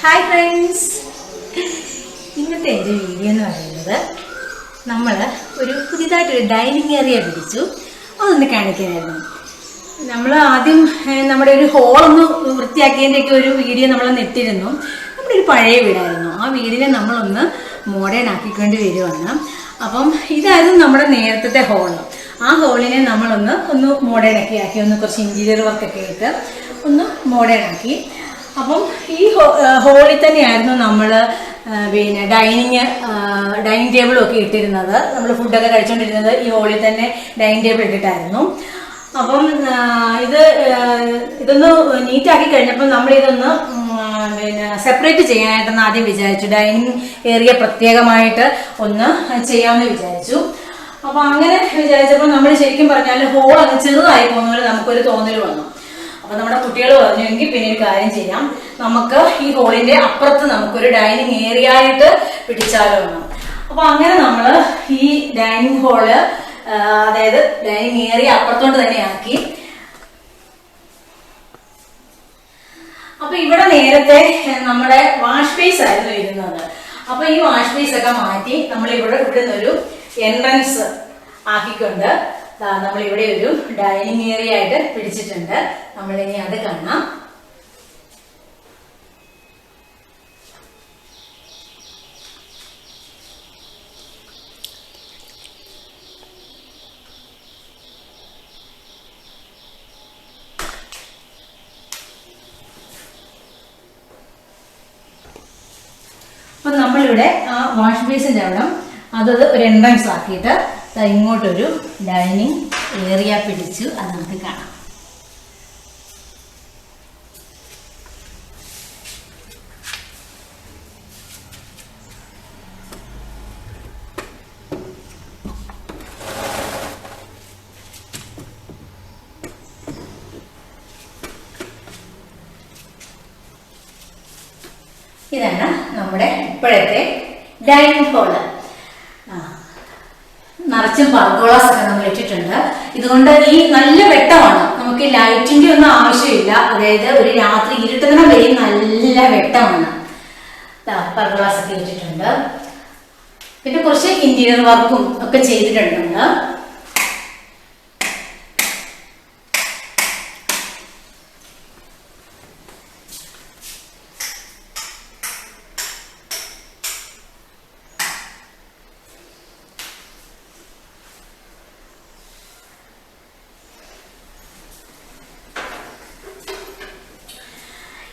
Hi friends, ഇന്നത്തെ എൻ്റെ video എന്ന് പറയുന്നത് നമ്മൾ ഒരു പുതിയതായിട്ടൊരു ഡൈനിങ് ഏരിയ പിടിച്ചു. അതൊന്ന് കാണിക്കാനായിരുന്നു. നമ്മൾ ആദ്യം നമ്മുടെ ഒരു ഹോളൊന്ന് വൃത്തിയാക്കിയതിൻ്റെയൊക്കെ ഒരു വീഡിയോ നമ്മൾ ഇട്ടിരുന്നു. നമ്മുടെ ഒരു പഴയ വീടായിരുന്നു. ആ വീടിനെ നമ്മളൊന്ന് മോഡേൺ ആക്കിക്കൊണ്ട് വരുവാണ്. അപ്പം ഇതായിരുന്നു നമ്മുടെ നേരത്തെ ഹോള്. ആ ഹോളിനെ നമ്മളൊന്ന് മോഡേൺ ആക്കി ഒന്ന് കുറച്ച് ഇൻറ്റീരിയർ വർക്കൊക്കെ ഇട്ട് ഒന്ന് മോഡേൺ ആക്കി. അപ്പം ഈ ഹോളിൽ തന്നെയായിരുന്നു നമ്മൾ പിന്നെ ഡൈനിങ് ടേബിളും ഒക്കെ ഇട്ടിരുന്നത്. നമ്മൾ ഫുഡൊക്കെ കഴിച്ചുകൊണ്ടിരുന്നത് ഈ ഹോളിൽ തന്നെ ഡൈനിങ് ടേബിൾ ഇട്ടിട്ടായിരുന്നു. അപ്പം ഇതൊന്ന് നീറ്റാക്കി കഴിഞ്ഞപ്പോൾ നമ്മളിതൊന്ന് പിന്നെ സെപ്പറേറ്റ് ചെയ്യാനായിട്ടൊന്ന് ആദ്യം വിചാരിച്ചു. ഡൈനിങ് ഏരിയ പ്രത്യേകമായിട്ട് ഒന്ന് ചെയ്യാമെന്ന് വിചാരിച്ചു. അപ്പം അങ്ങനെ വിചാരിച്ചപ്പോൾ നമ്മൾ ശരിക്കും പറഞ്ഞാൽ ഹോൾ അങ്ങ് ചെറുതായി പോകുന്ന പോലെ നമുക്കൊരു തോന്നൽ വന്നു. അപ്പൊ നമ്മുടെ കുട്ടികൾ പറഞ്ഞെങ്കിൽ പിന്നെ ഒരു കാര്യം ചെയ്യാം, നമുക്ക് ഈ ഹോളിന്റെ അപ്പുറത്ത് നമുക്കൊരു ഡൈനിങ് ഏരിയ ആയിട്ട് പിടിച്ചാലോ എന്ന്. അപ്പൊ അങ്ങനെ നമ്മൾ ഈ ഡൈനിങ് ഹോള്, അതായത് ഡൈനിങ് ഏരിയ അപ്പുറത്തോട്ട് തന്നെ ആക്കി. അപ്പൊ ഇവിടെ നേരത്തെ നമ്മുടെ വാഷ് ബേസ് ആയിരുന്നു ഇരുന്നത്. അപ്പൊ ഈ വാഷ് ബേസ് ഒക്കെ മാറ്റി നമ്മൾ ഇവിടുന്ന് ഒരു എൻട്രൻസ് ആക്കിക്കൊണ്ട് നമ്മൾ ഇവിടെ ഒരു ഡൈനിങ് ഏരിയ ആയിട്ട് പിടിച്ചിട്ടുണ്ട്. നമ്മളിനി അത് കാണാം. അപ്പൊ നമ്മളിവിടെ ആ വാഷ് ബേസിന്റെ അവിടെ ഒരു എൻട്രൻസ് ആക്കിയിട്ട് ഇങ്ങോട്ടൊരു ഡൈനിങ് ഏരിയ പിടിച്ചു. അത് നമുക്ക് കാണാം. ഇതാണ് നമ്മുടെ ഇപ്പോഴത്തെ ഡൈനിങ് ഹോള്. നിറച്ചും പർഗോളാസ് ഒക്കെ നമ്മൾ ഇട്ടിട്ടുണ്ട്. ഇതുകൊണ്ട് ഈ നല്ല വെട്ടമാണ്, നമുക്ക് ലൈറ്റിന്റെ ഒന്നും ആവശ്യമില്ല. അതായത് ഒരു രാത്രി ഇരുട്ടുന്ന വരെ നല്ല വെട്ടമാണ്. പർഗോളാസ് ഒക്കെ ഇട്ടിട്ടുണ്ട്. പിന്നെ കുറച്ച് ഇന്റീരിയർ വർക്കും ഒക്കെ ചെയ്തിട്ടുണ്ട്.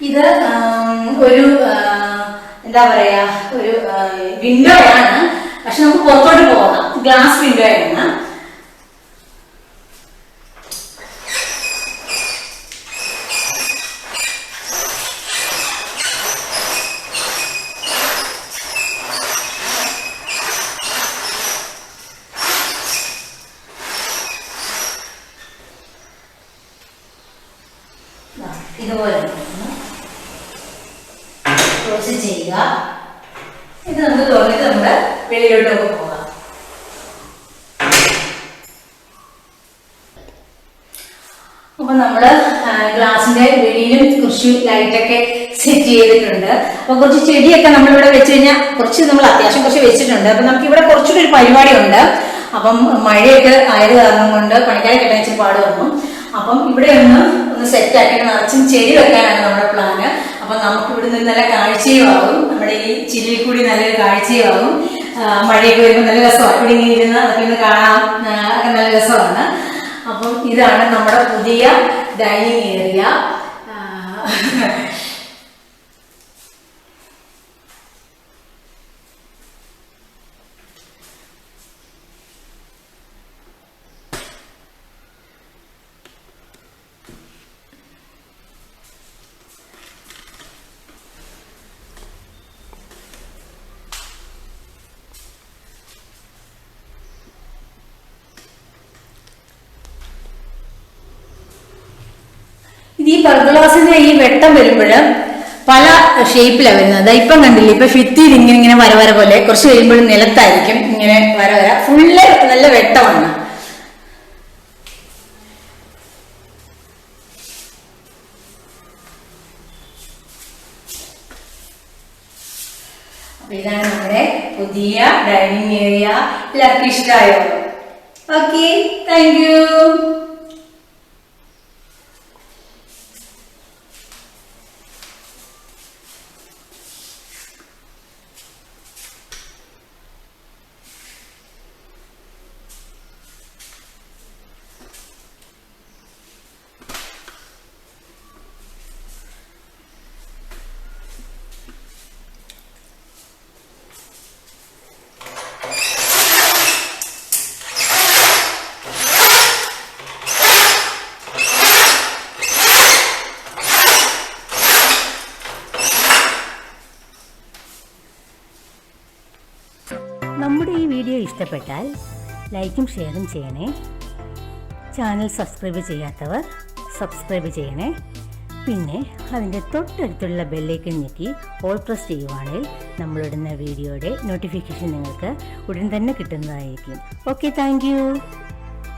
ഇത് ഒരു എന്താ പറയാ, ഒരു വിൻഡോ ആണ്. പക്ഷെ നമുക്ക് പുറത്തോട്ട് പോകാം. ഗ്ലാസ് വിൻഡോ ആണ്. ഇതുപോലെ ക്ലോസ് ചെയ്യുക. ഇത് നമുക്ക് തുറന്നിട്ട് നമ്മുടെ വെളിയിലോട്ടൊക്കെ പോകാം. അപ്പൊ നമ്മള് ഗ്ലാസിന്റെ വെളിയിലും കുറച്ച് ലൈറ്റൊക്കെ സെറ്റ് ചെയ്തിട്ടുണ്ട്. അപ്പൊ കുറച്ച് ചെടിയൊക്കെ നമ്മളിവിടെ വെച്ച് കഴിഞ്ഞാൽ നമ്മൾ അത്യാവശ്യം കുറച്ച് വെച്ചിട്ടുണ്ട്. അപ്പൊ നമുക്ക് ഇവിടെ കുറച്ചുകൂടി ഒരു പരിപാടി ഉണ്ട്. അപ്പം മഴയൊക്കെ ആയത് കാരണം കൊണ്ട് പണിക്കാരെ കിട്ടാൻ വെച്ച് പാട് വന്നു. അപ്പം ഇവിടെ ഒന്ന് സെറ്റ് ആക്കിയിട്ട് നിറച്ചും ചെടി വെക്കാനാണ് നമ്മുടെ പ്ലാന്. അപ്പൊ നമുക്ക് ഇവിടെ നിന്ന് നല്ല കാഴ്ചയും ആകും. നമ്മുടെ ഈ ചില്ലിൽ കൂടി നല്ലൊരു കാഴ്ചയും ആകും. മഴയൊക്കെ വരുമ്പോൾ നല്ല രസമാണ്. ഇവിടെ ഇങ്ങനെ ഇരുന്ന് അതൊക്കെ ഒന്ന് കാണാം, ഒക്കെ നല്ല രസമാണ്. അപ്പം ഇതാണ് നമ്മുടെ പുതിയ ഡൈനിങ് ഏരിയ. ഈ പർഗോളാസിന്റെ ഈ വെട്ടം വരുമ്പോൾ പല ഷേപ്പിലാണ് വരുന്നത്. ഇപ്പം കണ്ടില്ലേ, ഇപ്പൊ ഭിത്തിയിൽ ഇങ്ങനെ വര പോലെ, കുറച്ച് കഴിയുമ്പോൾ നിലത്തായിരിക്കും ഇങ്ങനെ വര ഫുള്ള് നല്ല വെട്ടമാണ്. ഇതാണ് നമ്മുടെ പുതിയ ഡൈനിങ് ഏരിയ. എല്ലാവർക്കും ഇഷ്ടമായോ? Okay, thank you. നമ്മുടെ ഈ വീഡിയോ ഇഷ്ടപ്പെട്ടാൽ ലൈക്കും ഷെയറും ചെയ്യണേ. ചാനൽ സബ്സ്ക്രൈബ് ചെയ്യാത്തവർ സബ്സ്ക്രൈബ് ചെയ്യണേ. പിന്നെ അതിൻ്റെ തൊട്ടടുത്തുള്ള ബെല്ലൈക്കൺ ഞെക്കി ഓൾ പ്രസ് ചെയ്യുവാണെങ്കിൽ നമ്മളിടുന്ന വീഡിയോയുടെ നോട്ടിഫിക്കേഷൻ നിങ്ങൾക്ക് ഉടൻ തന്നെ കിട്ടുന്നതായിരിക്കും. Okay, thank you.